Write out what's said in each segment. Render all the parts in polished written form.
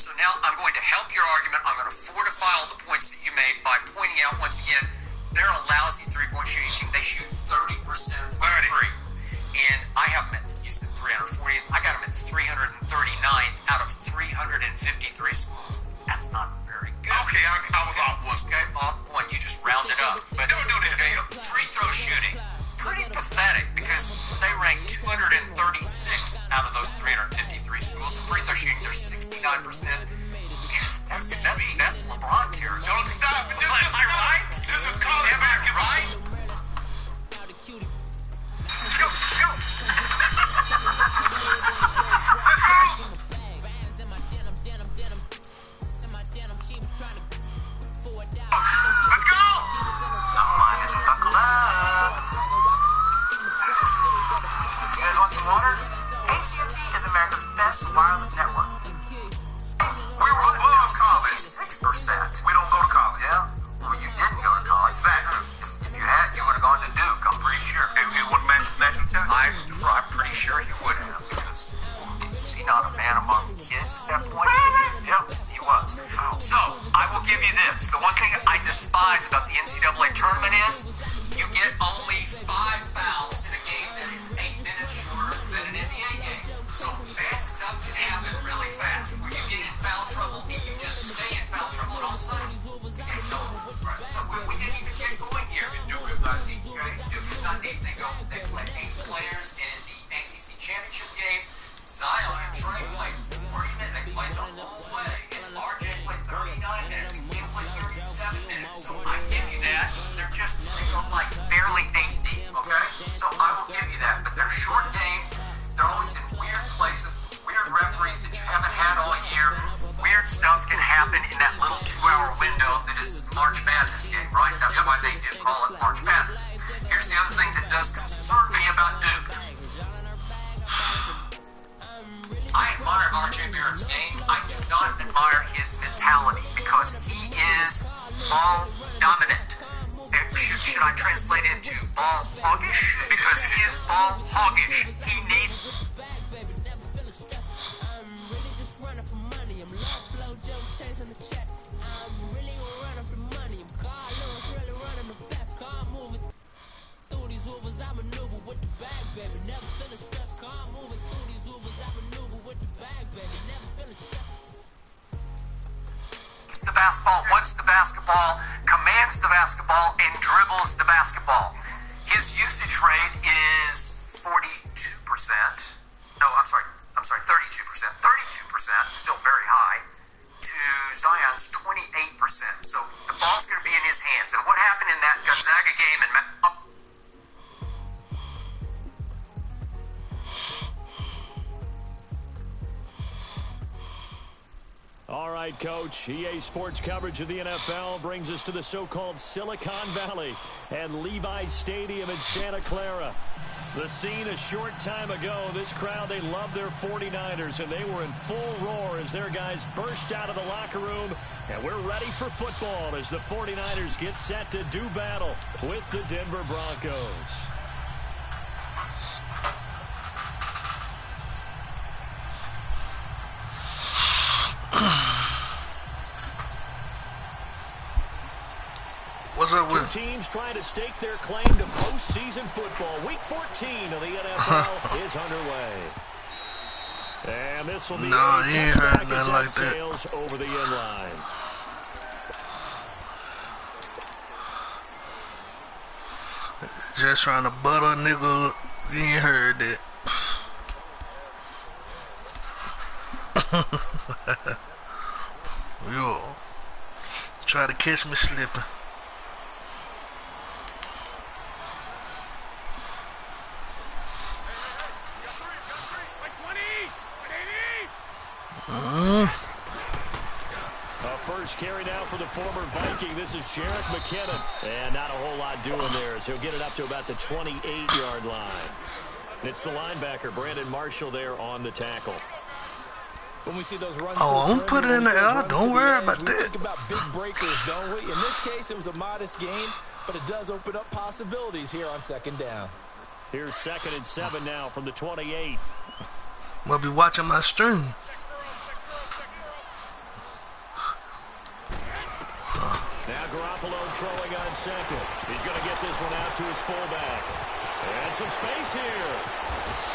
So now I'm going to help your argument. I'm going to fortify all the points that you made by pointing out, once again, they're a lousy three-point shooting team. They shoot 30% from three. And I have them at, you said 340th. I got them at 339th out of 353 schools. That's not very good. Okay, I was off one. Okay, off one. You just rounded up. But don't do this. Okay, free throw shooting. Pretty pathetic because they rank 236 out of those 353 schools. In free throw shooting, they're 69%. That's LeBron territory. Don't stop. Am I right? This is college basketball. Right? Go. Let's go. Let's go. Someone isn't buckled up. You guys want some water? AT&T is America's best wireless network. We were above college. 6%. We don't go to college. Yeah? Well, you didn't go to college. Exactly. If you had, you would have gone to Duke, I'm pretty sure. It wouldn't match your time. I'm pretty sure he would have, because was he not a man among kids at that point? Yeah, he was. So, I will give you this. The one thing I despise about the NCAA tournament is you get only 5 fouls in a game that is 8 minutes shorter than an NBA game. So, bad stuff can happen really fast. Where you get in foul trouble and you just stay in foul trouble and all of a sudden, the game's over. Right. So, we didn't even get going here. Duke is not deep, okay? Duke is not deep. They play 8 players in the ACC championship game. Zion and Trey played 40 minutes. They played the whole way. And RJ played 39 minutes. And Cam played 37 minutes. So I give you that. They're just like barely 8 deep, okay? So I will give you that. But they're short games. They're always in weird places, weird referees that you haven't had all year. Weird stuff can happen in that little 2-hour window that is March Madness game, right? That's why they do call it March Madness. Here's the other thing that does concern me about Duke. I admire RJ Barrett's game. I do not admire his mentality because he is ball dominant. Should I translate it to ball hoggish? Because he is ball hoggish. He needs... the basketball, wants the basketball, commands the basketball, and dribbles the basketball. His usage rate is 42%. No, I'm sorry, 32%. 32%, still very high, to Zion's 28%. So the ball's going to be in his hands. And what happened in that Gonzaga game in All right, Coach. EA Sports coverage of the NFL brings us to the so-called Silicon Valley and Levi's Stadium in Santa Clara. The scene a short time ago, this crowd, they love their 49ers, and they were in full roar as their guys burst out of the locker room. And we're ready for football as the 49ers get set to do battle with the Denver Broncos. What's up with two teams trying to stake their claim to postseason football? Week 14 of the NFL is underway. And this will be he ain't heard nothing like that. Over the inline. Just trying to butter a nigga. You ain't heard that. Yo, try to catch me slipping. First carry now for the former Viking. This is Sherrick McKinnon. And not a whole lot doing there as he'll get it up to about the 28-yard line. It's the linebacker, Brandon Marshall, there on the tackle. When we see those runs, I'm gonna put it in the air. Don't worry about that. Think about big breakers, don't we? In this case, it was a modest gain, but it does open up possibilities here on second down. Here's 2nd and 7 now from the 28. We'll be watching my stream. Garoppolo throwing on second. He's going to get this one out to his fullback. And some space here.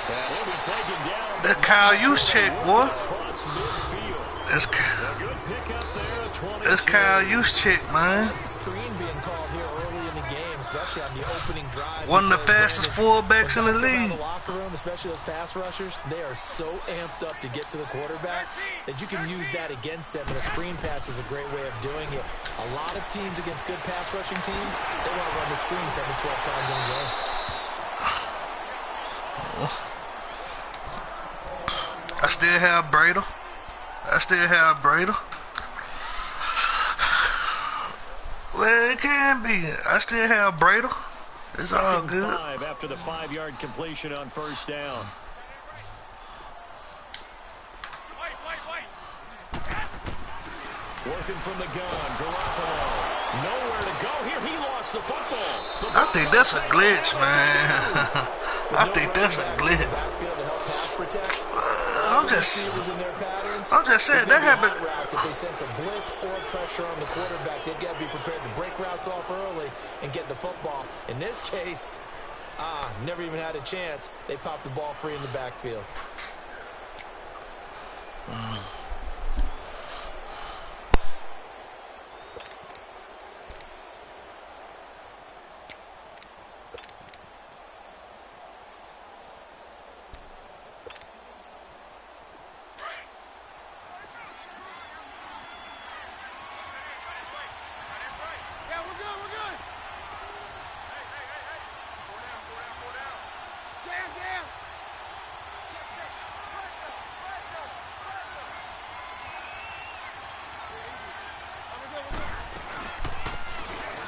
And he'll be taken down. That Kyle Juszczyk, boy. Across midfield. That's A good pickup there at 22. That's Kyle Juszczyk, man. Screen being called here early in the game, especially on the opening drive. One of the fastest fullbacks in the league. The locker room, especially those pass rushers, they are so amped up to get to the quarterback that you can use that against them, and a screen pass is a great way of doing it. A lot of teams against good pass rushing teams, they want to run the screen 10 to 12 times in a game. I still have Brady. Well, it can be. I still have Brady. It's all good. 5 after the 5-yard completion on first down. Working from the gun, Garoppolo. Nowhere to go here. He lost the football. I think that's a glitch, man. I think that's a glitch. I'm just saying that happened. If they sense a blitz or pressure on the quarterback, they've got to be prepared to break routes off early and get the football. In this case, never even had a chance. They popped the ball free in the backfield.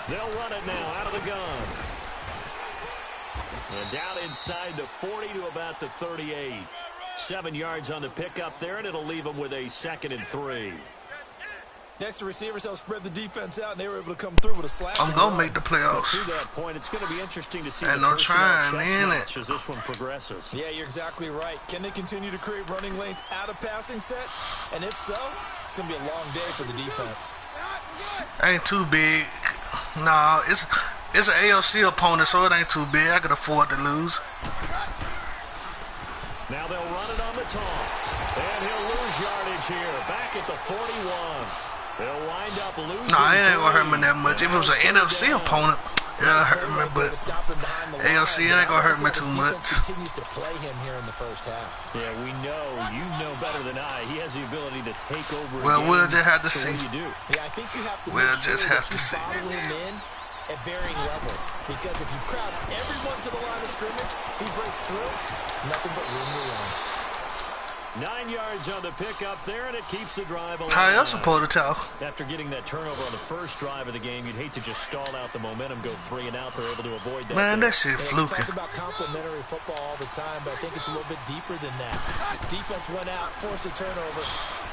They'll run it now out of the gun. And down inside the 40 to about the 38. 7 yards on the pickup there, and it'll leave them with a 2nd and 3. Next to receivers help spread the defense out, and they were able to come through with a slash. I'm gonna make the playoffs. To that point, it's going to be interesting to see and no trying in it as this one progresses. Yeah, you're exactly right. Can they continue to create running lanes out of passing sets? And if so, it's going to be a long day for the defense. Ain't too big. Nah, it's an AFC opponent, so it ain't too big. I could afford to lose. Now they'll run it on the toss. And he'll lose yardage here. Back at the 41. They'll wind up losing. Nah, it ain't gonna hurt me that much. If it was an NFC opponent, yeah, it hurt me, but AFC ain't gonna hurt me too much. Continues to play him here in the first half. Yeah, we know. You know better than I. He has the ability to take over. Well, we'll just have to see. Yeah, I think you have to. We'll just have to see. Bottle him in at varying levels, because if you crowd everyone to the line of scrimmage, if he breaks through, it's nothing but room to run. 9 yards on the pickup there, and it keeps the drive alive. How else supposed to tell? After getting that turnover on the first drive of the game, you'd hate to just stall out the momentum, go 3 and out. They're able to avoid that. Man, that shit We fluky. talk about complementary football all the time, but I think it's a little bit deeper than that. Defense went out, forced a turnover,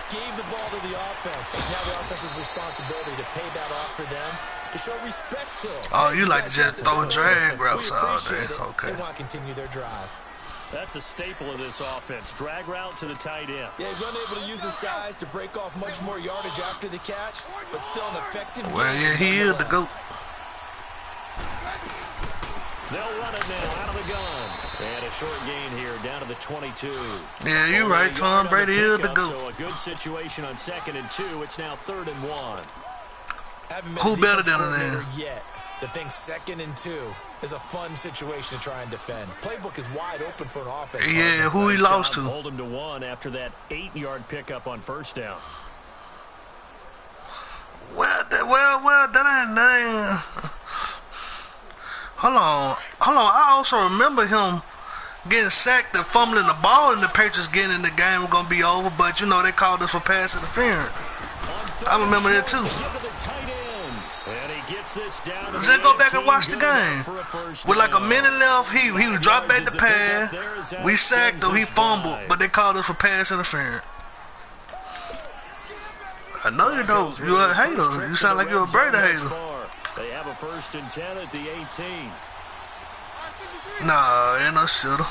gave the ball to the offense. It's now the offense's responsibility to pay that off for them, to show respect to them. Oh, you like to just throw drag routes all day. Okay. They want to continue their drive. That's a staple of this offense. Drag route to the tight end. Yeah, he's unable to use his size to break off much more yardage after the catch, but still an effective game. Well, yeah, he is the GOAT. They'll run it now out of the gun. And a short gain here down to the 22. Yeah, you're right. Tom Brady is the GOAT. So a good situation on 2nd and 2. It's now 3rd and 1. Who better than him? Yet. The thing 2nd and 2 is a fun situation to try and defend. Playbook is wide open for an offense. Yeah, who he lost to? Hold him to 1 after that 8-yard pickup on first down. Well, that ain't. Hold on. I also remember him getting sacked and fumbling the ball, and the Patriots getting in the game was gonna be over. But you know they called us for pass interference. I remember that too. Just go back and watch the game. With like a minute left, he was dropped back to pass. We sacked him, he fumbled, but they called us for pass interference. I know you don't. You're a hater. You sound like you're a Brady hater. They have a 1st and 10 at the 18. Nah, ain't no shooter.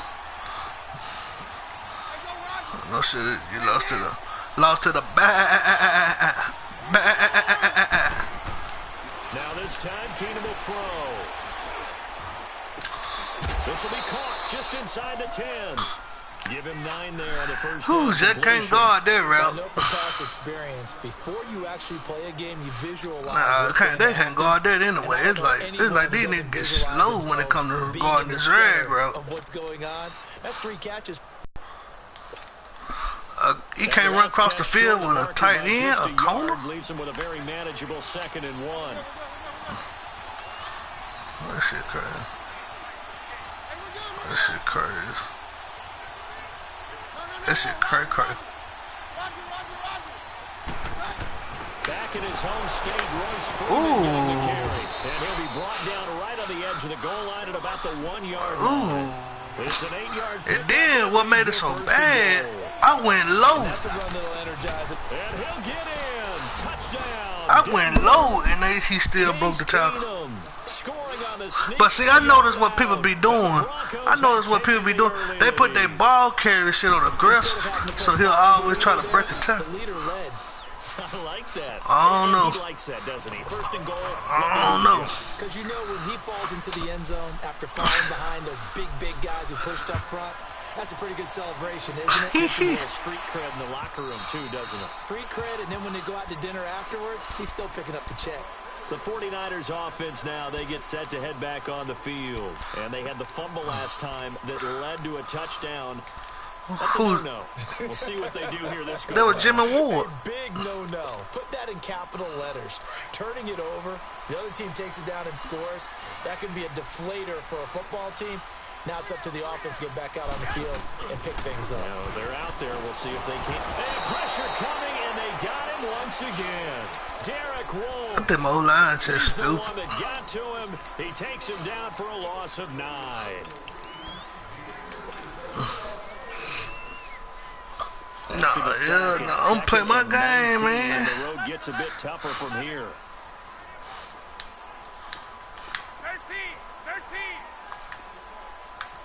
No shit. You lost to the back. Now This time, Keenum will throw. This will be caught just inside the 10. Give him 9 there on the first. Who just can't guard that route? I know from past experience, before you actually play a game, you visualize. Nah, they can't guard that anyway. It's like these niggas get slow when it comes to guarding this drag route. Of what's going on? That's 3 catches. He can't run across the field with a tight end, a corner. Leaves him with a very manageable 2nd and 1. That shit crazy. That shit crazy. That shit crazy. Back in his home state, Royce Freeman getting the carry. And he'll be brought down right on the edge of the goal line at about the 1-yard line. It's an 8-yard. And then what made it so bad, I went low. That's a run that'll energize it. And he'll get in. Touchdown. I went low, and he still broke the tackle. But see, I noticed what people be doing. They put their ball carrier shit on aggressive, so he'll always try to break a tackle. I like that. I don't know. He likes that, doesn't he? First and goal. I don't know. Because you know when he falls into the end zone after falling behind those big guys who pushed up front, that's a pretty good celebration, isn't it? It's a little street cred in the locker room, too, doesn't it? Street cred, and then when they go out to dinner afterwards, he's still picking up the check. The 49ers offense now, they get set to head back on the field. And they had the fumble last time that led to a touchdown. That's a no-no. We'll see what they do here this go. That was Jimmy Ward. Big no-no. Put that in capital letters. Turning it over, the other team takes it down and scores. That can be a deflator for a football team. Now it's up to the offense to get back out on the field and pick things up. No, they're out there. We'll see if they can. They have pressure coming, and they got him once again. Derek Wolfe. I think my O-line just the stupid. one that got to him. He takes him down for a loss of 9. No, I'm playing my game, man. The road gets a bit tougher from here. 13,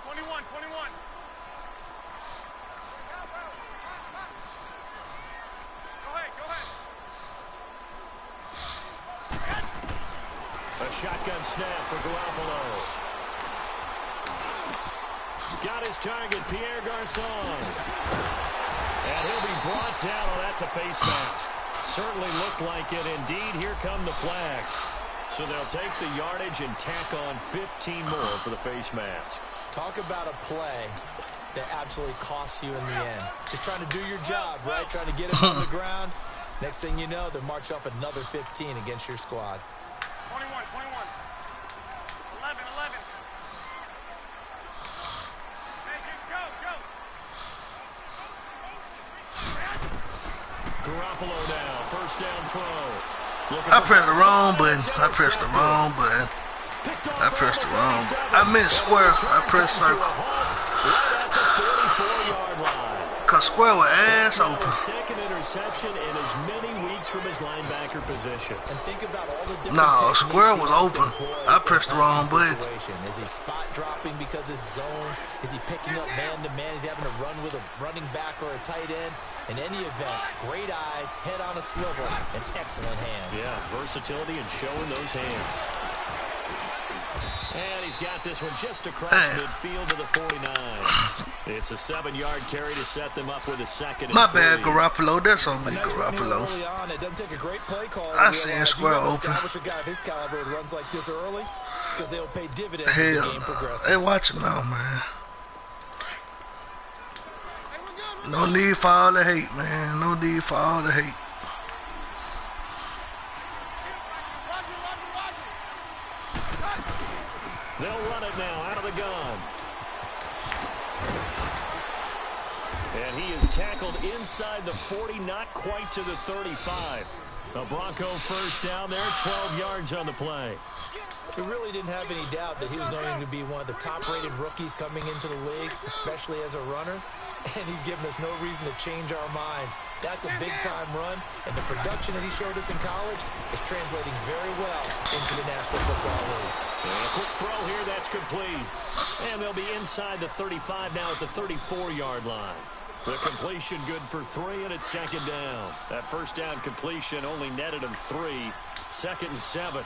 21. Go ahead. A shotgun snap for Garoppolo. Got his target, Pierre Garçon. And he'll be brought down. Oh, that's a face mask. Certainly looked like it. Indeed, here come the flags. So they'll take the yardage and tack on 15 more for the face mask. Talk about a play that absolutely costs you in the end. Just trying to do your job, right? Trying to get him on the ground. Next thing you know, they march off another 15 against your squad. 21. 11. Go. Garoppolo now, first down throw. I pressed the wrong button. I meant square. I pressed circle. Cause square was ass open. Second interception in as many weeks from his linebacker position. And think about all the different No, square was open. I pressed the wrong button. Is he spot dropping because it's zone? Is he picking up man-to-man? Is he having to run with a running back or a tight end? In any event, great eyes, head on a swivel, and excellent hands. Yeah, versatility and showing those hands. And he's got this one just across midfield to the 49. It's a 7-yard carry to set them up with a second. My bad, Garoppolo. That's on me, Garoppolo. It doesn't take a great play call. I seen square open. Establish a guy of his caliber who runs like this early because they'll pay dividends as the game progresses. Hey, watch him now, man. No need for all the hate, man. No need for all the hate. They'll run it now out of the gun. And he is tackled inside the 40, not quite to the 35. A Bronco first down there, 12 yards on the play. We really didn't have any doubt that he was going to be one of the top-rated rookies coming into the league, especially as a runner. And he's given us no reason to change our minds. That's a big-time run, and the production that he showed us in college is translating very well into the National Football League. And a quick throw here, that's complete. And they'll be inside the 35 now at the 34-yard line. The completion good for 3, and it's second down. That first down completion only netted him 3. Second and 7.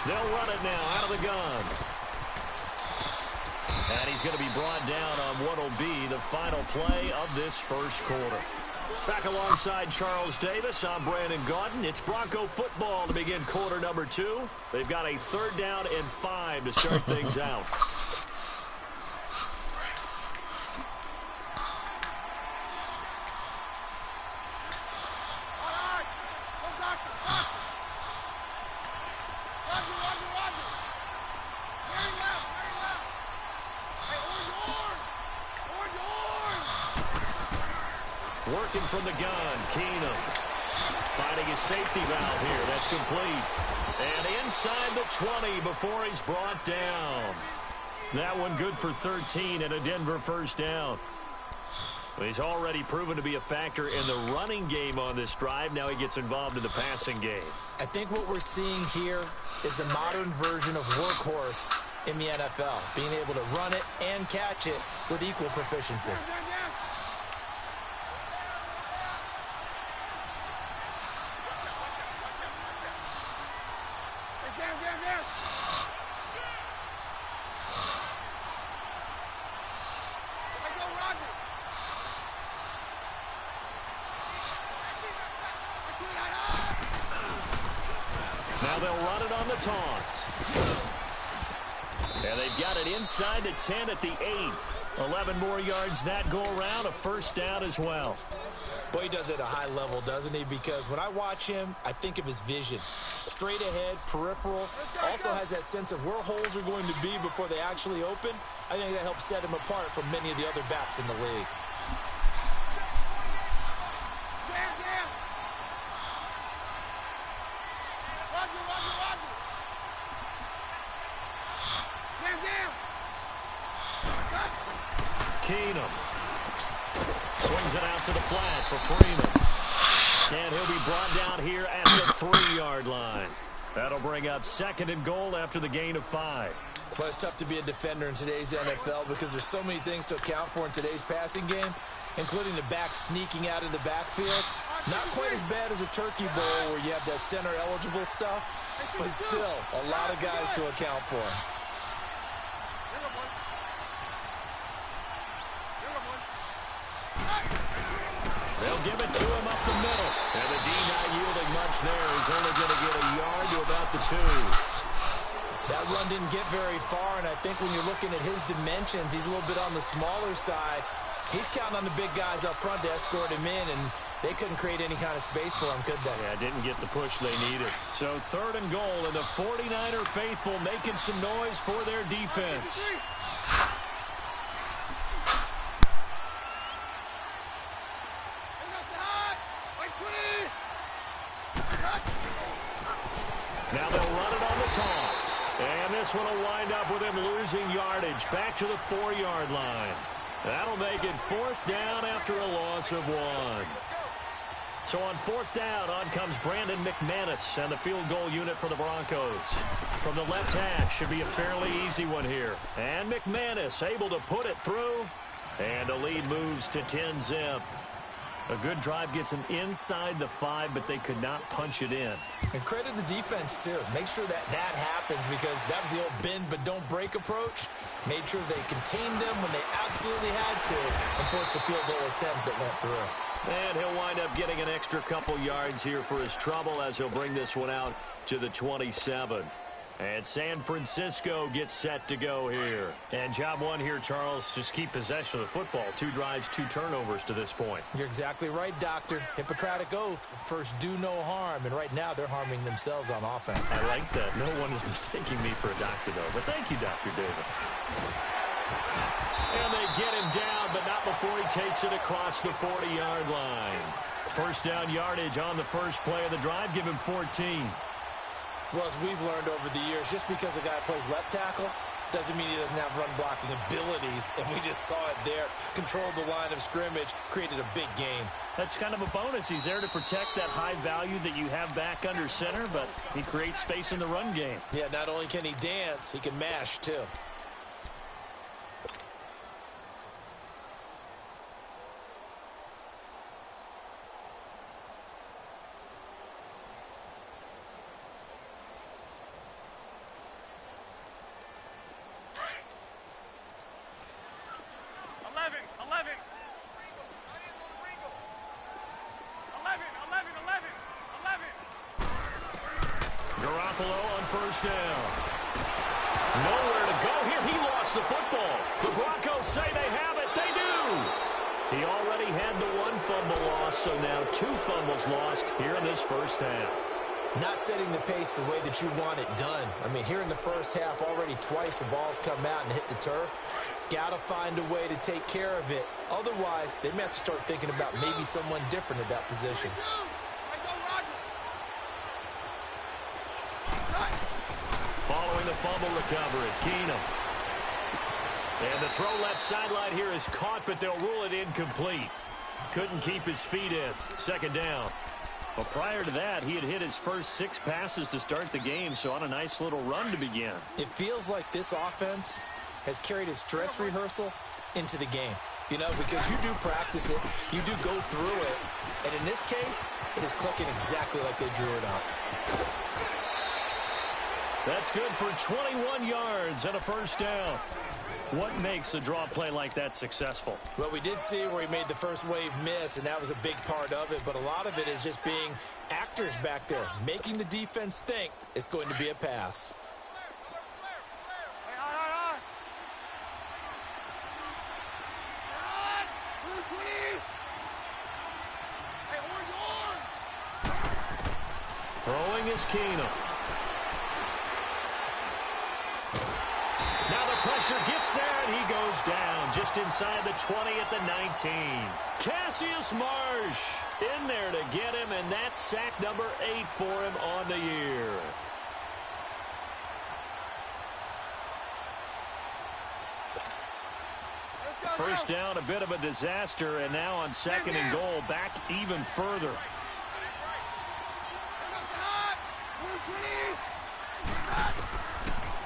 They'll run it now out of the gun. And he's going to be brought down on what will be the final play of this first quarter. Back alongside Charles Davis, I'm Brandon Gaudin. It's Bronco football to begin quarter number 2. They've got a 3rd down and 5 to start things out. Working from the gun, Keenum. Finding his safety valve here. That's complete. And inside the 20 before he's brought down. That one good for 13 and a Denver first down. He's already proven to be a factor in the running game on this drive. Now he gets involved in the passing game. I think what we're seeing here is the modern version of workhorse in the NFL. Being able to run it and catch it with equal proficiency. Now they'll run it on the toss. And they've got it inside the 10 at the 8. 11 more yards that go around, a first down as well. Boy, he does it at a high level, doesn't he? Because when I watch him, I think of his vision. Straight ahead, peripheral. Also has that sense of where holes are going to be before they actually open. I think that helps set him apart from many of the other backs in the league. Keenum swings it out to the flat for Freeman. And he'll be brought down here at the 3-yard line. That'll bring up 2nd and goal after the gain of 5. Well, it's tough to be a defender in today's NFL because there's so many things to account for in today's passing game, including the back sneaking out of the backfield. Not quite as bad as a turkey bowl where you have that center-eligible stuff, but still a lot of guys to account for. They'll give it to him up the middle. And the D not yielding much there. He's only going to get a yard to about the 2. That run didn't get very far, and I think when you're looking at his dimensions, he's a little bit on the smaller side. He's counting on the big guys up front to escort him in, and they couldn't create any kind of space for him, could they? Yeah, didn't get the push they needed. So 3rd and goal, and the 49er faithful making some noise for their defense. Now they'll run it on the toss. And this one will wind up with him losing yardage back to the 4-yard line. That'll make it 4th down after a loss of 1. So on 4th down, on comes Brandon McManus and the field goal unit for the Broncos. From the left hash, should be a fairly easy one here. And McManus able to put it through. And the lead moves to 10-zip. A good drive gets them inside the 5, but they could not punch it in. And credit the defense, too. Make sure that that happens because that was the old bend but don't break approach. Made sure they contained them when they absolutely had to and forced the field goal attempt that went through. And he'll wind up getting an extra couple yards here for his trouble as he'll bring this one out to the 27. And San Francisco gets set to go here. And job one here, Charles, just keep possession of the football. 2 drives, 2 turnovers to this point. You're exactly right, Doctor. Hippocratic oath. First, do no harm. And right now, they're harming themselves on offense. I like that. No one is mistaking me for a doctor, though. But thank you, Dr. Davis. And they get him down, but not before he takes it across the 40-yard line. First down yardage on the first play of the drive. Give him 14. Well, as we've learned over the years, just because a guy plays left tackle doesn't mean he doesn't have run-blocking abilities, and we just saw it there. Controlled the line of scrimmage, created a big gain. That's kind of a bonus. He's there to protect that high value that you have back under center, but he creates space in the run game. Yeah, not only can he dance, he can mash, too. Garoppolo on first down. Nowhere to go here. He lost the football. The Broncos say they have it. They do. He already had the one fumble loss, so now 2 fumbles lost here in this first half. Not setting the pace the way that you want it done. I mean, here in the first half, already twice the ball's come out and hit the turf. Got to find a way to take care of it. Otherwise, they may have to start thinking about maybe someone different at that position. Following the fumble recovery, Keenum. And the throw left sideline here is caught, but they'll rule it incomplete. Couldn't keep his feet in. Second down. But prior to that, he had hit his first 6 passes to start the game, so on a nice little run to begin. It feels like this offense has carried its dress rehearsal into the game. You know, because you do practice it, you do go through it, and in this case, it is clicking exactly like they drew it up. That's good for 21 yards and a first down. What makes a draw play like that successful? Well, we did see where he made the first wave miss, and that was a big part of it. But a lot of it is just being actors back there, making the defense think it's going to be a pass. Throwing is Keenum. Now the pressure gets there, and he goes down just inside the 20 at the 19. Cassius Marsh in there to get him, and that's sack number 8 for him on the year. First down, a bit of a disaster, and now on 2nd and goal, back even further.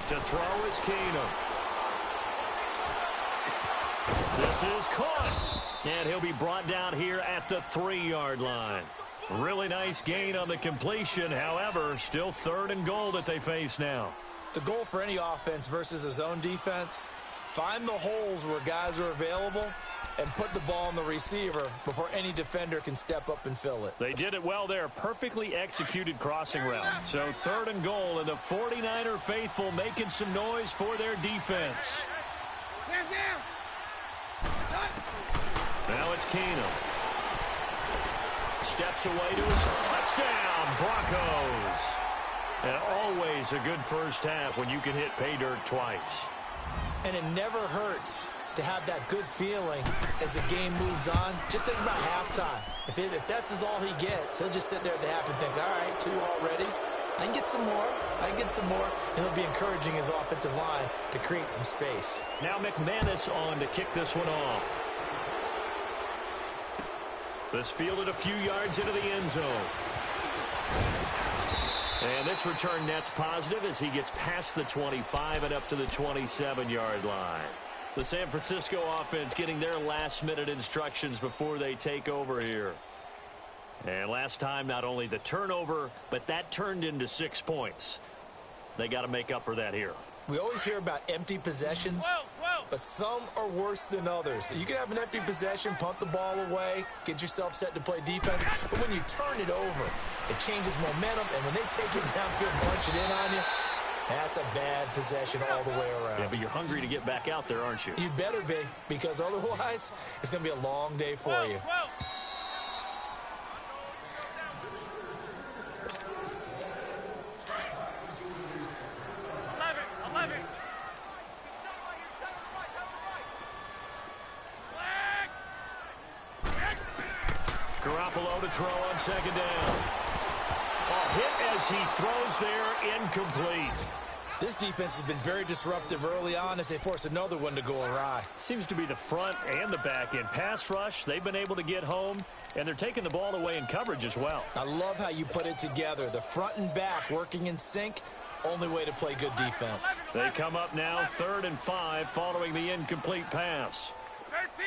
To throw is Keenum. This is caught. And he'll be brought down here at the 3-yard line. Really nice gain on the completion. However, still 3rd and goal that they face now. The goal for any offense versus a zone defense, find the holes where guys are available and put the ball on the receiver before any defender can step up and fill it. They did it well there. Perfectly executed crossing route. So 3rd and goal, and the 49er faithful making some noise for their defense. Now it's Keenum. Steps away to his touchdown, Broncos. And always a good first half when you can hit pay dirt twice. And it never hurts to have that good feeling as the game moves on. Just think about halftime. If that's all he gets, he'll just sit there at the half and think, all right, 2 already. I can get some more. I can get some more. And he'll be encouraging his offensive line to create some space. Now McManus on to kick this one off. This fielded a few yards into the end zone. And this return net's positive as he gets past the 25 and up to the 27-yard line. The San Francisco offense getting their last-minute instructions before they take over here. And last time, not only the turnover, but that turned into 6 points. They got to make up for that here. We always hear about empty possessions, but some are worse than others. You can have an empty possession, punt the ball away, get yourself set to play defense, but when you turn it over, it changes momentum, and when they take it downfield and punch it in on you, that's a bad possession all the way around. Yeah, but you're hungry to get back out there, aren't you? You better be, because otherwise, it's going to be a long day for you. Garoppolo to throw on 2nd down. A hit as he throws there, incomplete. This defense has been very disruptive early on as they force another one to go awry. Seems to be the front and the back end. Pass rush, they've been able to get home, and they're taking the ball away in coverage as well. I love how you put it together. The front and back working in sync, only way to play good defense. They come up now 3rd and 5 following the incomplete pass. 13.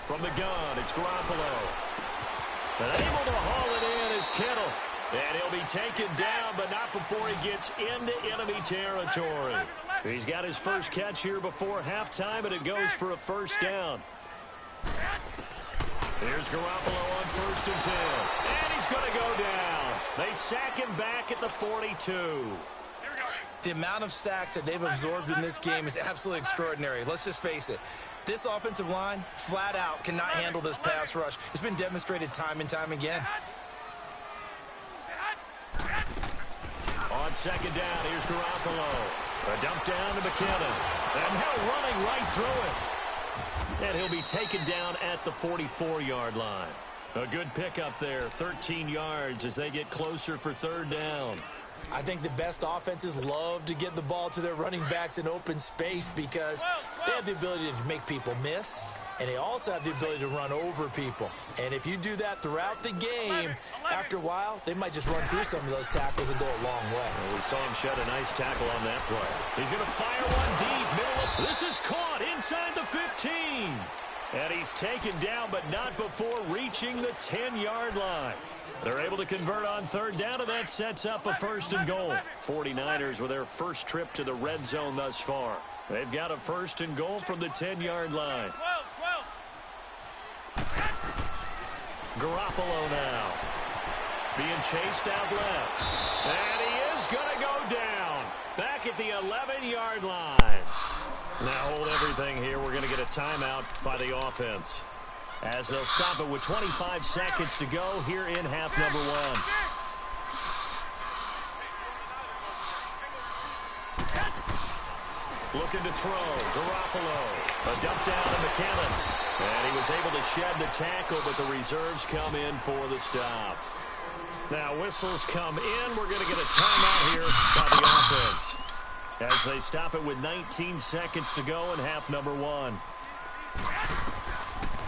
From the gun, it's Garoppolo. But able to haul it in is Kittle. And he'll be taken down, but not before he gets into enemy territory. He's got his first catch here before halftime, and it goes for a first down. Here's Garoppolo on 1st and 10. And he's going to go down. They sack him back at the 42. The amount of sacks that they've absorbed in this game is absolutely extraordinary. Let's just face it. This offensive line, flat out, cannot handle this pass rush. It's been demonstrated time and time again. On 2nd down, here's Garoppolo. A dump down to McKinnon. And Hill running right through it. And he'll be taken down at the 44-yard line. A good pickup there, 13 yards as they get closer for 3rd down. I think the best offenses love to get the ball to their running backs in open space because they have the ability to make people miss, and they also have the ability to run over people. And if you do that throughout the game, after a while, they might just run through some of those tackles and go a long way. Well, we saw him shed a nice tackle on that play. He's going to fire one deep. Middle. This is caught inside the 15. And he's taken down, but not before reaching the 10-yard line. They're able to convert on 3rd down, and that sets up a 1st and goal. 49ers with their first trip to the red zone thus far. They've got a 1st and goal from the 10-yard line. 12. Garoppolo now. Being chased out left. And he is going to go down. Back at the 11-yard line. Now hold everything here. We're going to get a timeout by the offense, as they'll stop it with 25 seconds to go here in half number 1. Looking to throw. Garoppolo. A dump down to McKinnon. And he was able to shed the tackle, but the reserves come in for the stop. Now whistles come in. We're going to get a timeout here by the offense, as they stop it with 19 seconds to go in half number 1.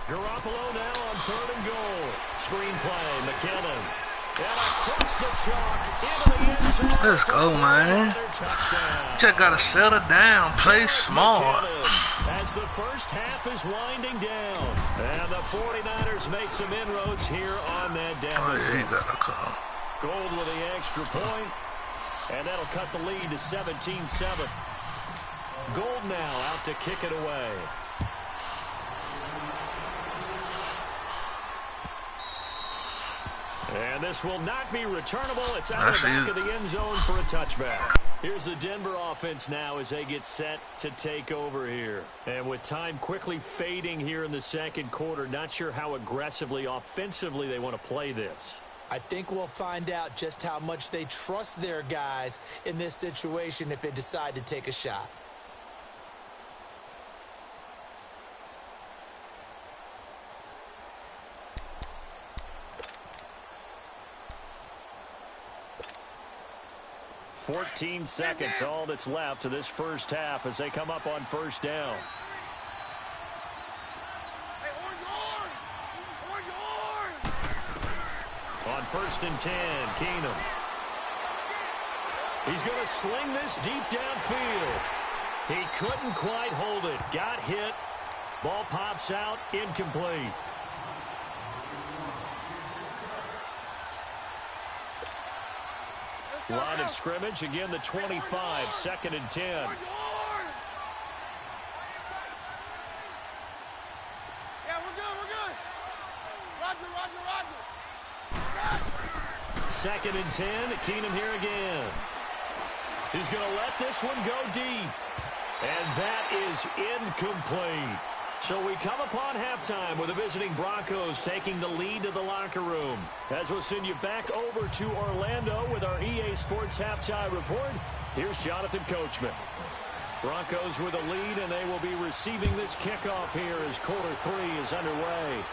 Garoppolo now on 3rd and goal. Screen play, McKinnon. And across the chalk into the end zone. Let's go, man. Just gotta settle down, play smart. As the first half is winding down, and the 49ers make some inroads here on that deficit. Oh, yeah, you got a call. Gold with the extra point, and that'll cut the lead to 17-7. Gold now out to kick it away. And this will not be returnable. It's out of the back of the end zone for a touchback. Here's the Denver offense now as they get set to take over here. And with time quickly fading here in the 2nd quarter, not sure how aggressively, offensively they want to play this. I think we'll find out just how much they trust their guys in this situation if they decide to take a shot. $14 seconds, all that's left to this first half as they come up on 1st down. On 1st and 10, Keenum. He's going to sling this deep downfield. He couldn't quite hold it. Got hit. Ball pops out, incomplete. Line of scrimmage, again the 25, 2nd and 10. Yeah, we're good. Roger. 2nd and 10, Keenum here again. He's going to let this one go deep. And that is incomplete. So we come upon halftime with the visiting Broncos taking the lead to the locker room. As we'll send you back over to Orlando with our EA Sports Halftime Report, here's Jonathan Coachman. Broncos with a lead, and they will be receiving this kickoff here as quarter 3 is underway.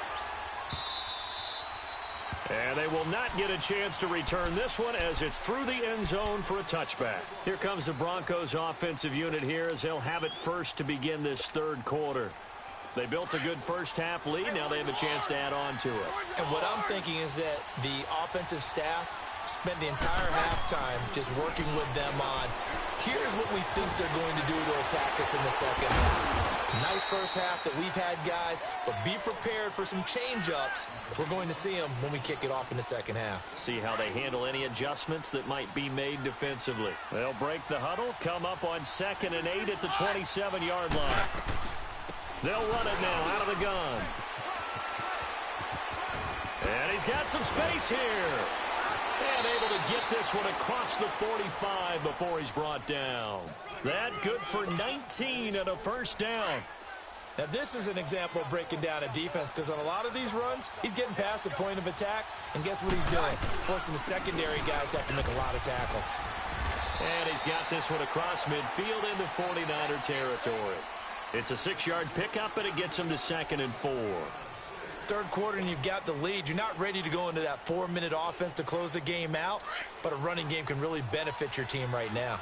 And they will not get a chance to return this one as it's through the end zone for a touchback. Here comes the Broncos offensive unit here as they'll have it first to begin this 3rd quarter. They built a good first half lead. Now they have a chance to add on to it. And what I'm thinking is that the offensive staff spent the entire halftime just working with them on, here's what we think they're going to do to attack us in the second half. Nice first half that we've had, guys, but be prepared for some change-ups. We're going to see them when we kick it off in the second half. See how they handle any adjustments that might be made defensively. They'll break the huddle, come up on 2nd and 8 at the 27-yard line. They'll run it now out of the gun. got some space here. And able to get this one across the 45 before he's brought down. That good for 19 and a first down. Now, this is an example of breaking down a defense, because on a lot of these runs, he's getting past the point of attack, and guess what he's doing? Forcing the secondary guys to have to make a lot of tackles. And he's got this one across midfield into 49er territory. It's a 6-yard pickup, and it gets him to 2nd and 4. Third quarter, and you've got the lead. You're not ready to go into that 4-minute offense to close the game out, but a running game can really benefit your team right now.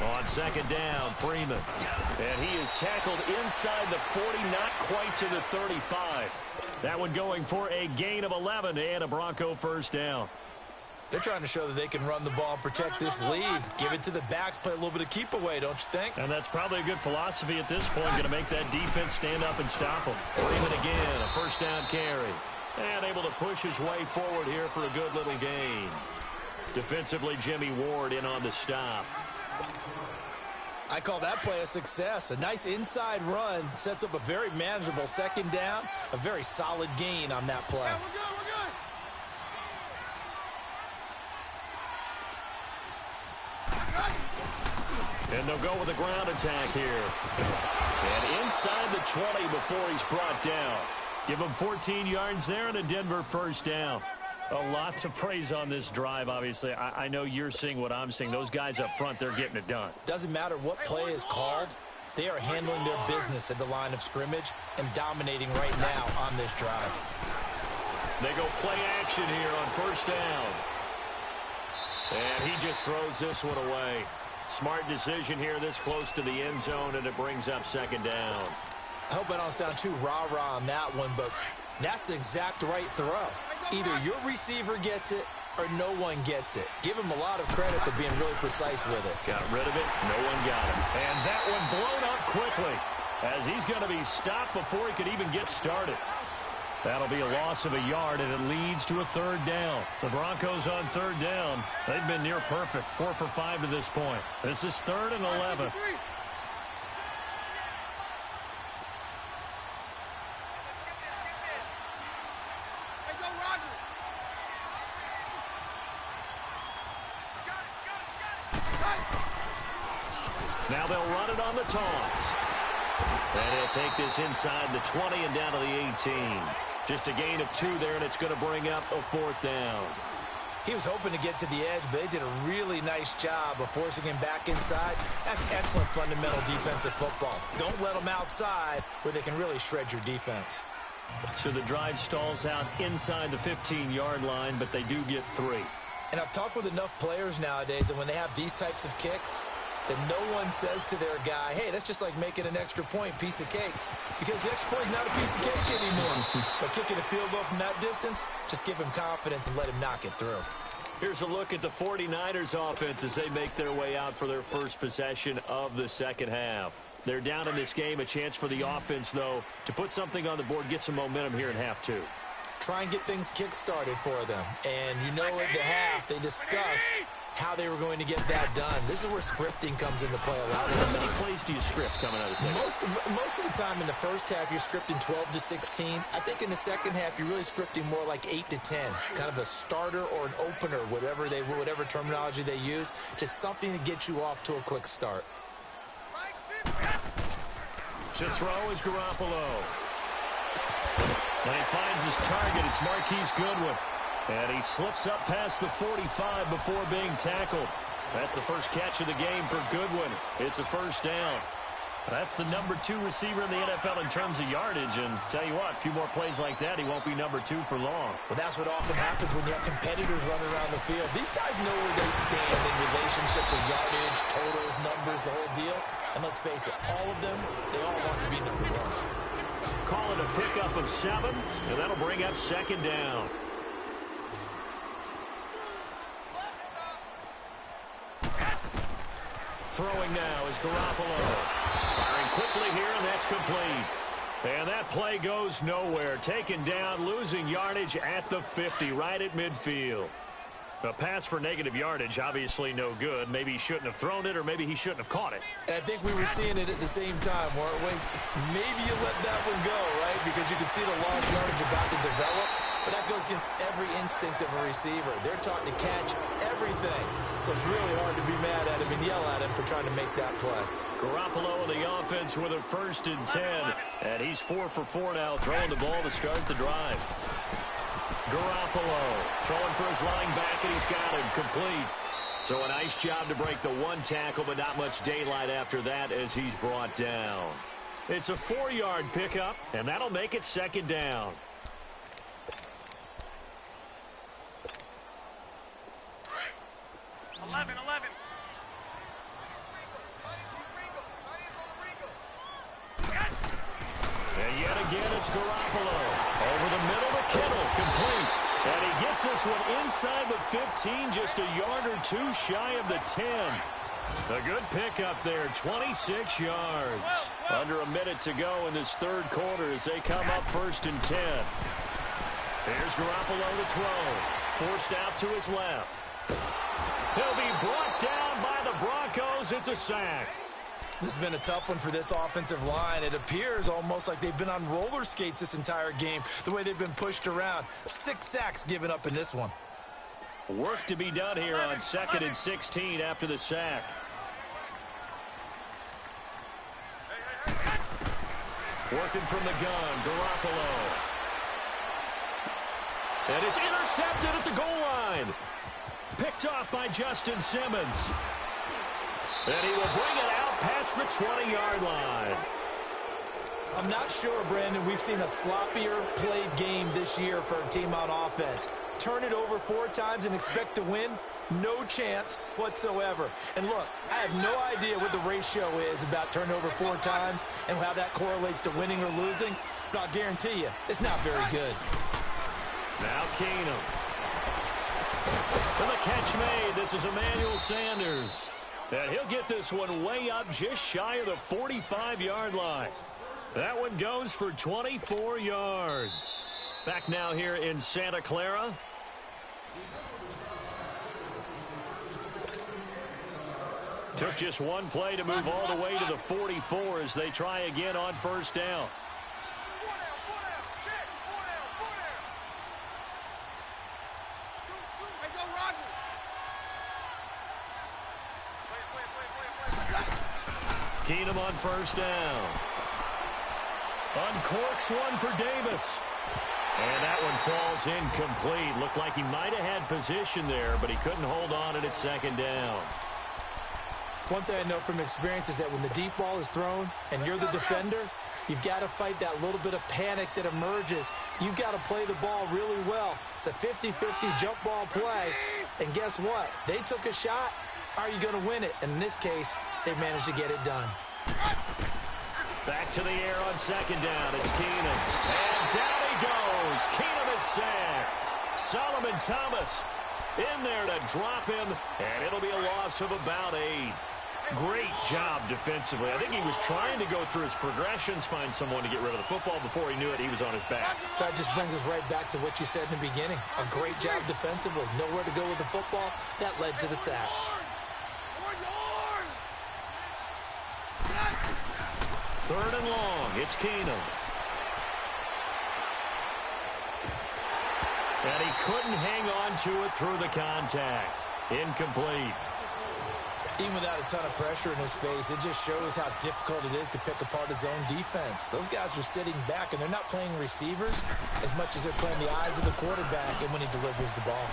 On 2nd down, Freeman. And he is tackled inside the 40, not quite to the 35. That one going for a gain of 11 and a Bronco first down. They're trying to show that they can run the ball and protect this lead. Give it to the backs, play a little bit of keep away, don't you think? And that's probably a good philosophy at this point, going to make that defense stand up and stop them. Freeman again, a first down carry. And able to push his way forward here for a good little gain. Defensively, Jimmy Ward in on the stop. I call that play a success. A nice inside run sets up a very manageable 2nd down. A very solid gain on that play. Yeah, we're good, And they'll go with a ground attack here. And inside the 20 before he's brought down. Give him 14 yards there and a Denver first down. A lot to praise on this drive, obviously. I know you're seeing what I'm seeing. Those guys up front, they're getting it done. Doesn't matter what play is called. They are handling their business at the line of scrimmage and dominating right now on this drive. They go play action here on first down. And he just throws this one away. Smart decision here this close to the end zone, and it brings up 2nd down. I hope I don't sound too rah-rah on that one, but that's the exact right throw. Either your receiver gets it or no one gets it. Give him a lot of credit for being really precise with it. Got rid of it. No one got it. And that one blown up quickly as he's going to be stopped before he could even get started. That'll be a loss of a yard, and it leads to a 3rd down. The Broncos on 3rd down. They've been near perfect. 4 for 5 to this point. This is 3rd and 11. Now they'll run it on the toss. And he'll take this inside the 20 and down to the 18. Just a gain of 2 there, and it's going to bring up a 4th down. He was hoping to get to the edge, but they did a really nice job of forcing him back inside. That's excellent fundamental defensive football. Don't let them outside where they can really shred your defense. So the drive stalls out inside the 15-yard line, but they do get 3. And I've talked with enough players nowadays that when they have these types of kicks, that no one says to their guy, hey, that's just like making an extra point, piece of cake. Because the extra point is not a piece of cake anymore. But kicking a field goal from that distance, just give him confidence and let him knock it through. Here's a look at the 49ers offense as they make their way out for their first possession of the 2nd half. They're down in this game. A chance for the offense, though, to put something on the board, get some momentum here in half 2. Try and get things kick-started for them. And you know at the half, they discussed how they were going to get that done. This is where scripting comes into play a lot of the time. How many plays do you script coming out of the second? Most of the time in the first half, you're scripting 12 to 16. I think in the second half, you're really scripting more like 8 to 10. Kind of a starter or an opener, whatever terminology they use. Just something to get you off to a quick start. To throw is Garoppolo. And he finds his target. It's Marquise Goodwin. And he slips up past the 45 before being tackled. That's the first catch of the game for Goodwin. It's a first down. That's the number 2 receiver in the NFL in terms of yardage. And tell you what, a few more plays like that, he won't be number 2 for long. Well, that's what often happens when you have competitors running around the field. These guys know where they stand in relationship to yardage, totals, numbers, the whole deal. And let's face it, all of them, they all want to be number 1. Call it a pickup of 7, and that'll bring up 2nd down. Throwing now is Garoppolo. Firing quickly here, and that's complete. And that play goes nowhere. Taken down, losing yardage at the 50, right at midfield. A pass for negative yardage, obviously no good. Maybe he shouldn't have thrown it, or maybe he shouldn't have caught it. I think we were seeing it at the same time, weren't we? Maybe you let that one go, right? Because you can see the lost yardage about to develop. But that goes against every instinct of a receiver. They're taught to catch everything. So it's really hard to be mad at him and yell at him for trying to make that play. Garoppolo in the offense with a 1st and 10. And he's 4 for 4 now, throwing the ball to start the drive. Garoppolo throwing for his running back, and he's got him complete. So a nice job to break the 1 tackle, but not much daylight after that as he's brought down. It's a 4-yard pickup, and that'll make it 2nd down. And yet again, it's Garoppolo. Over the middle to Kittle, complete. And he gets this one inside the 15, just a yard or 2 shy of the 10. A good pickup there, 26 yards. Under a minute to go in this 3rd quarter as they come up 1st and 10. Here's Garoppolo to throw. Forced out to his left. He'll be brought down by the Broncos. It's a sack. This has been a tough one for this offensive line. It appears almost like they've been on roller skates this entire game, the way they've been pushed around. 6 sacks given up in this one. Work to be done here on 2nd and 16 after the sack. Working from the gun, Garoppolo. And it's intercepted at the goal line. Picked off by Justin Simmons. And he will bring it out past the 20-yard line. I'm not sure, Brandon, we've seen a sloppier played game this year for a team on offense. Turn it over 4 times and expect to win? No chance whatsoever. And look, I have no idea what the ratio is about turnover 4 times and how that correlates to winning or losing, but I'll guarantee you, it's not very good. Now Keenum. And the catch made. This is Emmanuel Sanders. And he'll get this one way up just shy of the 45-yard line. That one goes for 24 yards. Back now here in Santa Clara. Took just one play to move all the way to the 44 as they try again on 1st down. Keenum on 1st down. Uncorks one for Davis. And that one falls incomplete. Looked like he might have had position there, but he couldn't hold on it at 2nd down. One thing I know from experience is that when the deep ball is thrown and you're the defender, you've got to fight that little bit of panic that emerges. You've got to play the ball really well. It's a 50-50 jump ball play. And guess what? They took a shot. How are you going to win it? And in this case, they managed to get it done. Back to the air on 2nd down. It's Keenum. And down he goes. Keenum is sacked. Solomon Thomas in there to drop him. And it'll be a loss of about 8. Great job defensively. I think he was trying to go through his progressions, find someone to get rid of the football. Before he knew it, he was on his back. So that just brings us right back to what you said in the beginning. A great job defensively. Nowhere to go with the football. That led to the sack. 3rd and long. It's Keenum. And he couldn't hang on to it through the contact. Incomplete. Even without a ton of pressure in his face, it just shows how difficult it is to pick apart his own defense. Those guys are sitting back, and they're not playing receivers as much as they're playing the eyes of the quarterback and when he delivers the ball.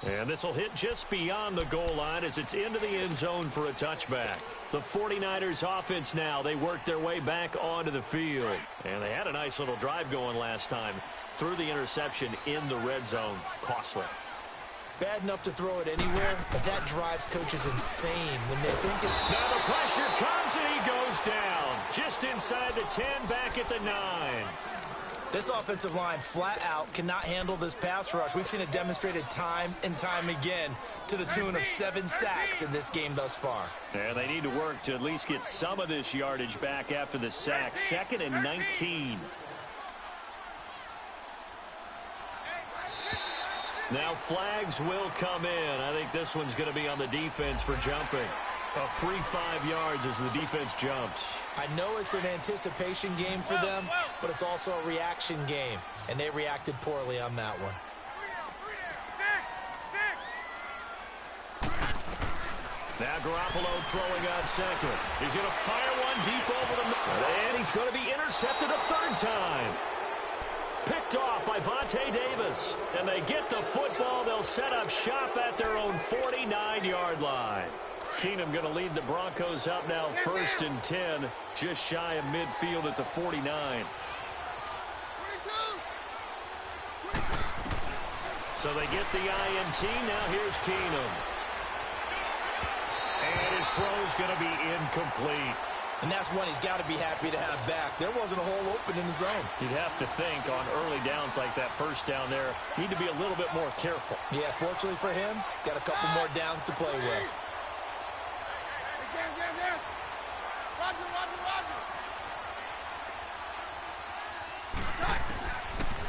And this will hit just beyond the goal line as it's into the end zone for a touchback. The 49ers offense now, they work their way back onto the field. And they had a nice little drive going last time. Threw the interception in the red zone. Costly. Bad enough to throw it anywhere, but that drives coaches insane when they think it. Now the pressure comes and he goes down. Just inside the 10, back at the 9. This offensive line flat out cannot handle this pass rush. We've seen it demonstrated time and time again to the tune of 7 sacks in this game thus far. Yeah, they need to work to at least get some of this yardage back after the sack. 2nd and 19. Now flags will come in. I think this one's going to be on the defense for jumping. A free 5 yards as the defense jumps. I know it's an anticipation game for them, but it's also a reaction game, and they reacted poorly on that one. Now Garoppolo throwing on second. He's going to fire one deep over the middle, and he's going to be intercepted a 3rd time. Picked off by Vontae Davis, and they get the football. They'll set up shop at their own 49-yard line. Keenum going to lead the Broncos up now 1st and 10, just shy of midfield at the 49. So they get the INT. Now here's Keenum. And his throw's going to be incomplete. And that's one he's got to be happy to have back. There wasn't a hole open in the zone. You'd have to think on early downs like that 1st down there, need to be a little bit more careful. Yeah, fortunately for him, got a couple more downs to play with.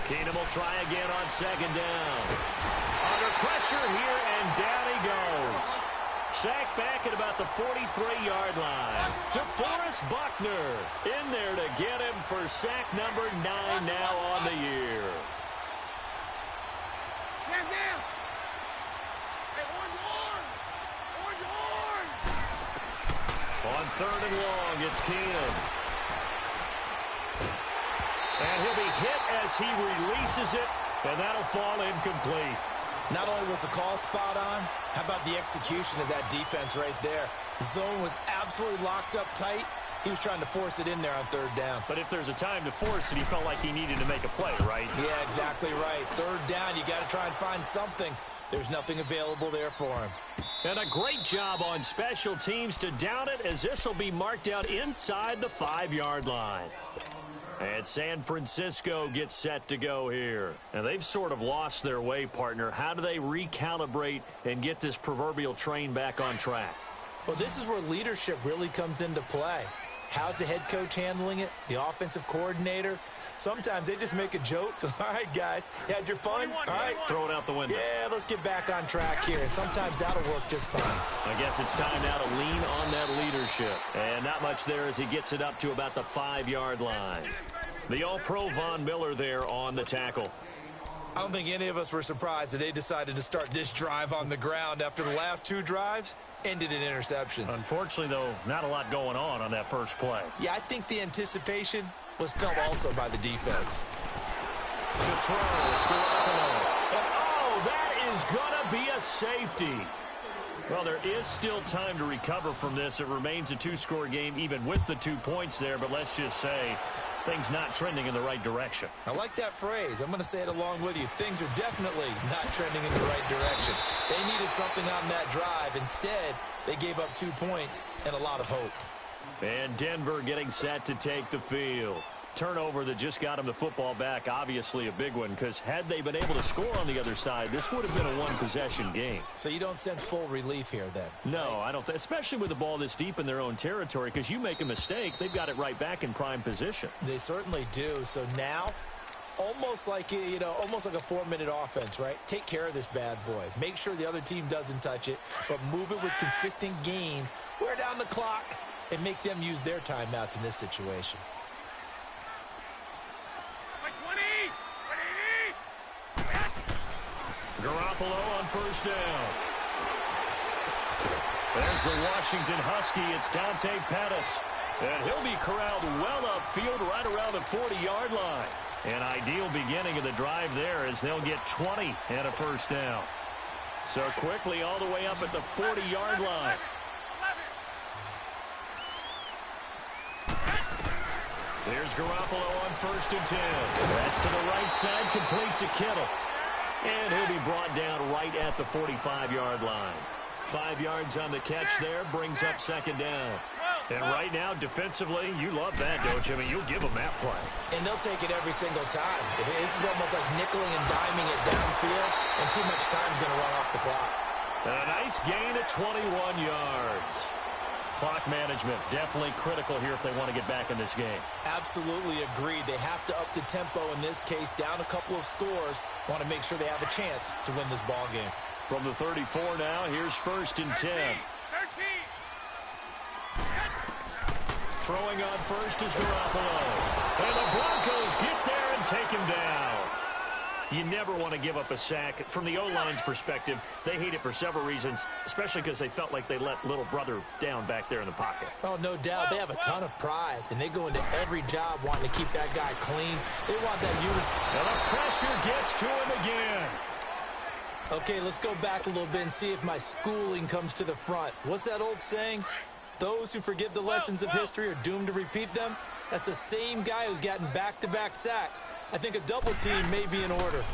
Keenum will try again on 2nd down. Under pressure here, and down he goes. Sacked back at about the 43-yard line. DeForest Buckner in there to get him for sack number 9 now on the year. On 3rd and long, it's Keenum. And he'll be hit as he releases it, and that'll fall incomplete. Not only was the call spot on, how about the execution of that defense right there? The zone was absolutely locked up tight. He was trying to force it in there on 3rd down. But if there's a time to force it, he felt like he needed to make a play, right? Yeah, exactly right. 3rd down, you got to try and find something. There's nothing available there for him. And a great job on special teams to down it, as this will be marked out inside the 5-yard line. And San Francisco gets set to go here. And they've sort of lost their way, partner. How do they recalibrate and get this proverbial train back on track? Well, this is where leadership really comes into play. How's the head coach handling it? The offensive coordinator? Sometimes they just make a joke. All right, guys, you had your fun? All right. Throw it out the window. Yeah, let's get back on track here. And sometimes that'll work just fine. I guess it's time now to lean on that leadership. And not much there as he gets it up to about the 5-yard line. The All-Pro Von Miller there on the tackle. I don't think any of us were surprised that they decided to start this drive on the ground after the last 2 drives ended in interceptions. Unfortunately, though, not a lot going on that first play. Yeah, I think the anticipation was felt also by the defense. To throw, it's Garoppolo. And oh, that is going to be a safety. Well, there is still time to recover from this. It remains a 2-score game even with the 2 points there, but let's just say things not trending in the right direction. I like that phrase. I'm going to say it along with you. Things are definitely not trending in the right direction. They needed something on that drive. Instead, they gave up 2 points and a lot of hope. And Denver getting set to take the field. Turnover that just got him the football back, obviously a big one, because had they been able to score on the other side, this would have been a 1-possession game. So you don't sense full relief here then? No, I don't, especially with the ball this deep in their own territory, because you make a mistake, they've got it right back in prime position. They certainly do. So now, almost like a 4-minute offense, right? Take care of this bad boy. Make sure the other team doesn't touch it, but move it with consistent gains. Wear down the clock and make them use their timeouts in this situation. Garoppolo on 1st down. There's the Washington Husky. It's Dante Pettis. And he'll be corralled well upfield right around the 40-yard line. An ideal beginning of the drive there as they'll get 20 and a 1st down. So quickly all the way up at the 40-yard line. There's Garoppolo on 1st and 10. That's to the right side, complete to Kittle. And he'll be brought down right at the 45-yard line. 5 yards on the catch there, brings up 2nd down. And right now, defensively, you love that, don't you? I mean, you'll give them that play. And they'll take it every single time. This is almost like nickeling and diming it downfield, and too much time's going to run off the clock. And a nice gain of 21 yards. Clock management, definitely critical here if they want to get back in this game. Absolutely agreed. They have to up the tempo in this case, down a couple of scores. Want to make sure they have a chance to win this ball game. From the 34 now, here's 1st and 10. 13. Throwing on first is Garoppolo. And the Broncos get there and take him down. You never want to give up a sack. From the O-line's perspective, they hate it for several reasons, especially because they felt like they let little brother down back there in the pocket. Oh, no doubt. They have a ton of pride, and they go into every job wanting to keep that guy clean. They want that unit. And the pressure gets to him again. Okay, let's go back a little bit and see if my schooling comes to the front. What's that old saying? Those who forget the lessons of history are doomed to repeat them. That's the same guy who's gotten back-to-back sacks. I think a double team may be in order.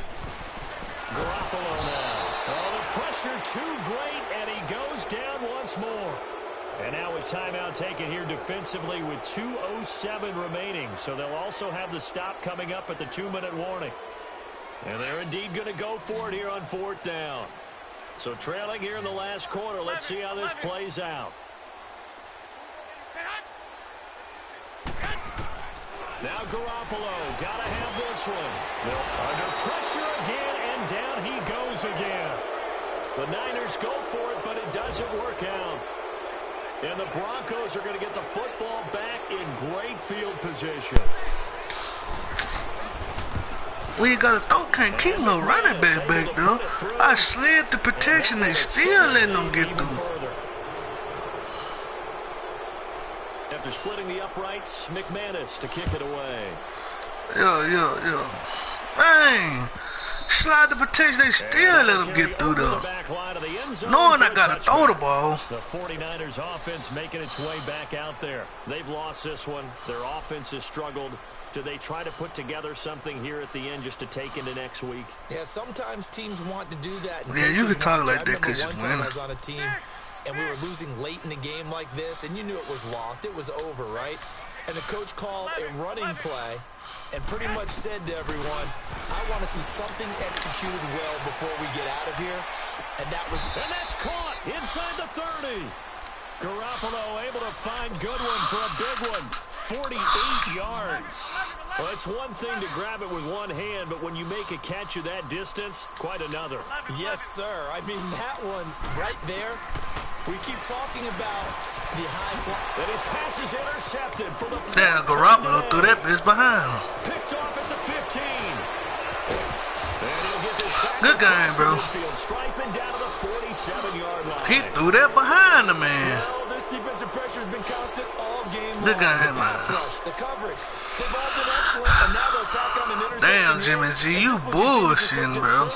Garoppolo now. Oh, the pressure too great, and he goes down once more. And now a timeout taken here defensively with 2:07 remaining. So they'll also have the stop coming up at the 2-minute warning. And they're indeed going to go for it here on 4th down. So trailing here in the last quarter. Let's see how this plays out. Now Garoppolo, gotta have this one. Under pressure again, and down he goes again. The Niners go for it, but it doesn't work out. And the Broncos are going to get the football back in great field position. Well, you gotta throw, can't keep no running back there. I slid the protection, they still letting them get through. After splitting the uprights, McManus to kick it away. Yeah. Dang. Slide the protection, they still let them get through there. Knowing I gotta throw the ball. The 49ers offense making its way back out there. They've lost this one. Their offense has struggled. Do they try to put together something here at the end just to take into next week? Yeah, sometimes teams want to do that. Yeah, you can talk like that because you're winning. I was on a team, and we were losing late in the game like this, and you knew it was lost. It was over, right? And the coach called a running play and pretty much said to everyone, I want to see something executed well before we get out of here. And that's caught inside the 30. Garoppolo able to find Goodwin for a big one. 48 yards. Well, it's one thing to grab it with one hand, but when you make a catch of that distance, quite another. Yes, sir. I mean, that one right there, we keep talking about the high fly. And his pass is intercepted for the Damn, Garoppolo threw that bitch behind him. Picked off at the 15. And he'll get this back. Good game, bro. Striping down to the 47-yard line. He threw that behind the man. Well, this defensive pressure has been constant all game long. Good game, man. The coverage. They've all been excellent, and now they'll tack on an interception. Damn, Jimmy G, you bullshitting, bro.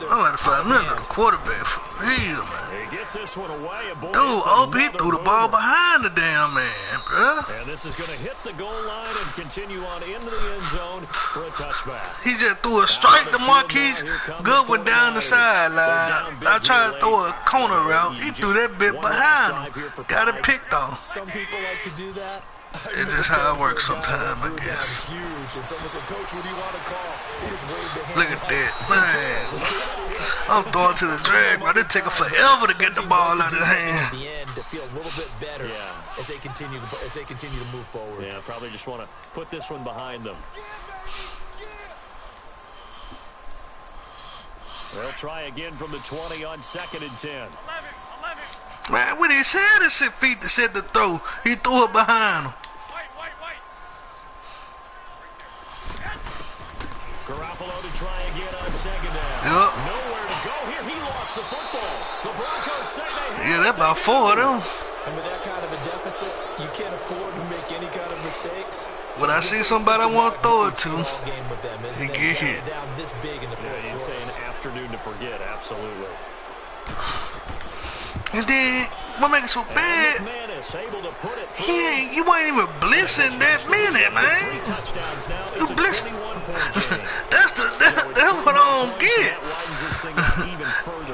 I'm about to find another quarterback for real, man. He gets this one away. Dude, OP threw the ball behind the damn man, bro. And this is going to hit the goal line and continue on into the end zone for a touchback. He just threw a strike to Marquise Goodwin down the sideline. I tried to throw a corner route. He threw that bit behind him. Got it picked off. Some people like to do that. It's just how it works sometimes, I guess. Huge, and someone said, Coach, what do you want to call? He just waved the hand. Look at that, man. I'm throwing to the drag, bro. It take him forever to get the ball out of his hand. At the end, to feel a little bit better as they continue to move forward. Yeah, probably just want to put this one behind them. They'll try again from the 20 on 2nd and 10. 11. Man, with his head at his feet to set the throw, he threw it behind him. White. Garoppolo to try again on 2nd down. Yep. Nowhere to go here. He lost the football. The Broncos say they Yeah, that's about 4 of them. And with that kind of a deficit, you can't afford to make any kind of mistakes. When I see somebody I want to throw it to, Game with them, he get hit. Down this big in the fourth you'd quarter. say an afternoon to forget. Absolutely. And then, what makes it so bad, you ain't even blitzing that minute, man. You blitzing. That's what I don't get.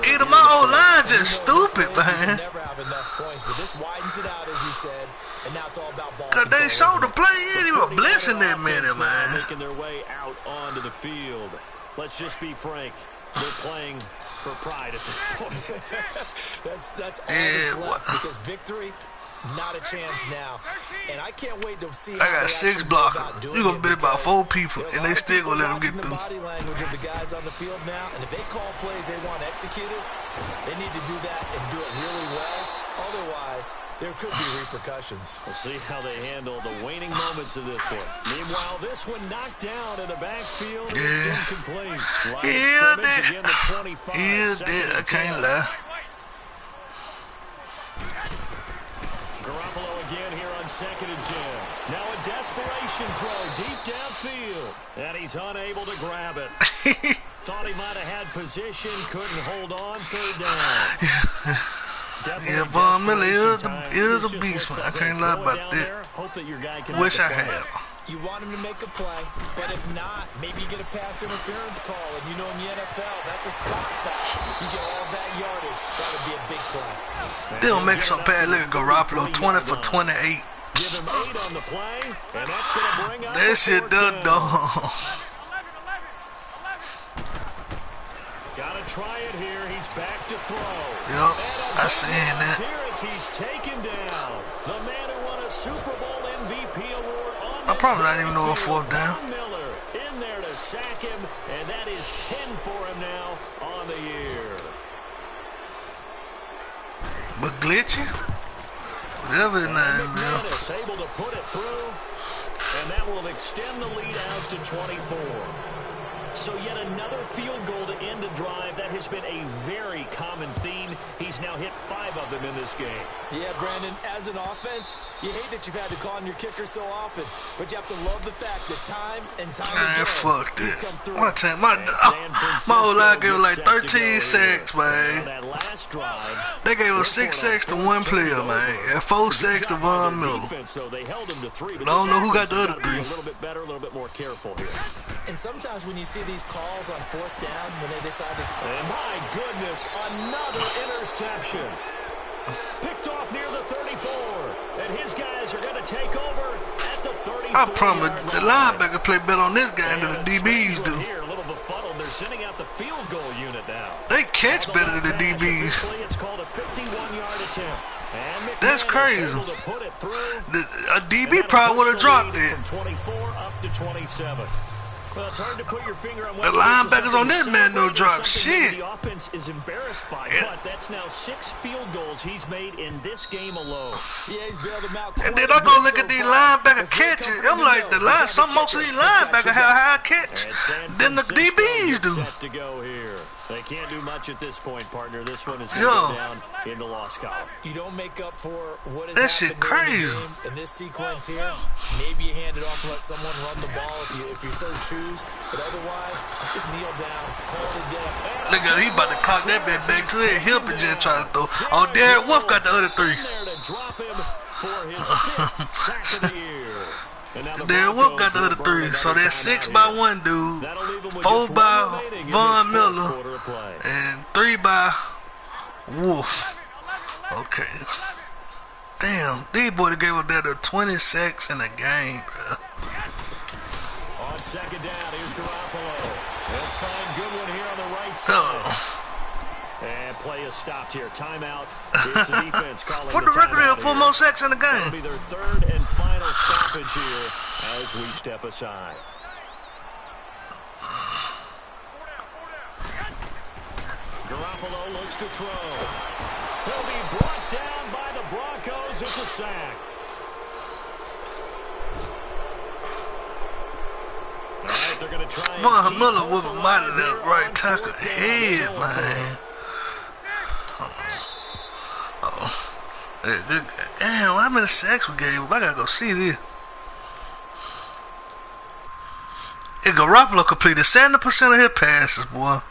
Either my old line just stupid, man. Never have enough points, but this wide widens it out, as you said, and now it's all about ball Cause control, they showed the play, he ain't even 40 blessing that offense minute, now man. making their way out onto the field. Let's just be frank. They're playing for pride at this point. that's all that's left, because victory, not a chance now. And I can't wait to see how I got 6 blockers. You gonna beat about 4 people, and they still gonna let them get through. The body language of the guys on the field now, and if they call plays they want executed, they need to do that and do it really well. Otherwise, there could be repercussions. We'll see how they handle the waning moments of this one. Meanwhile, this one knocked down in the backfield. It's incomplete. Yeah, that I can't lie. Garoppolo again here on 2nd and 10. Now a desperation throw deep downfield. And he's unable to grab it. Thought he might have had position, couldn't hold on, 3rd down. Yeah, Von Miller is a beast, man. I can't lie about that. Wish I had. You want him to make a play, but if not, maybe you get a pass interference call, and you know in the NFL, that's a spot foul. You get all that yardage, that would be a big play. They don't make some bad. Look at Garoppolo, 20 for 28. Give him 8 on the play, and that's going to bring up that shit done, dog. Gotta try it here. He's back to throw. Yup, I seen that. Here as he's taken down. The man who won a Super Bowl MVP award on I probably not even know a 4th down. Miller in there to sack him, and that is 10 for him now on the year. But glitchy? Whatever his name is. Able to put it through, and that will extend the lead out to 24. So yet another field goal to end a drive. That has been a very common theme. He's now hit 5 of them in this game. Yeah, Brandon, as an offense, you hate that you've had to call on your kicker so often, but you have to love the fact that time and time again, fuck that. My old line gave us like 13 sacks, man. That last drive, they gave us 6 sacks to 1 player, man, and 4 sacks to Von Miller. So they held him to 3. I don't know who got the other 3. A little bit better, a little bit more careful here. And sometimes when you see these calls on 4th down, when they decide to... And my goodness, another interception. Picked off near the 34. And his guys are going to take over at the 34. I promise, the linebackers play better on this game than the DBs do. Here, a little befuddled. They're sending out the field goal unit now. They catch better than the DBs. It's called a 51-yard attempt. That's crazy. A DB probably would have dropped it. From 24 up to 27. Well, it's hard to put your finger on the linebackers on this man no drop shit. The offense is embarrassed by, but that's now 6 field goals he's made in this game alone. Yeah, he's bailed them out. And then I go look at these linebacker catches. I'm like, most of these linebackers have high catch than the DBs do. Set to go here. They can't do much at this point, partner. This one is going to go down in the loss column. You don't make up for what is that shit crazy. In this sequence here, maybe you hand it off and let someone run the ball if you so choose. But otherwise, just kneel down, call it a day. Look at he about to cock that bit back to his hip and just try to throw. Oh, Derek Wolf got the other 3. Derek Wolf got the other 3. So that's 6 by 1 dude, 4 by Von Miller, and 3 by Wolf. Okay. Damn, these boys gave up that 20 sacks in a game, bro. On 2nd down, here's Garoppolo. They'll find Goodwin here on the right side. And play is stopped here. Timeout. Here's the defense calling what the record is? 4 more sacks in the game. It'll be their 3rd and final stoppage here as we step aside. Garoppolo looks to throw. He'll be brought down by the Broncos. It's a sack. All right, they're going to try. Von Miller with a mighty left right tackle head, man. Damn, how many sacks we gave up? I gotta go see this. If Garoppolo completed 70% of his passes, boy.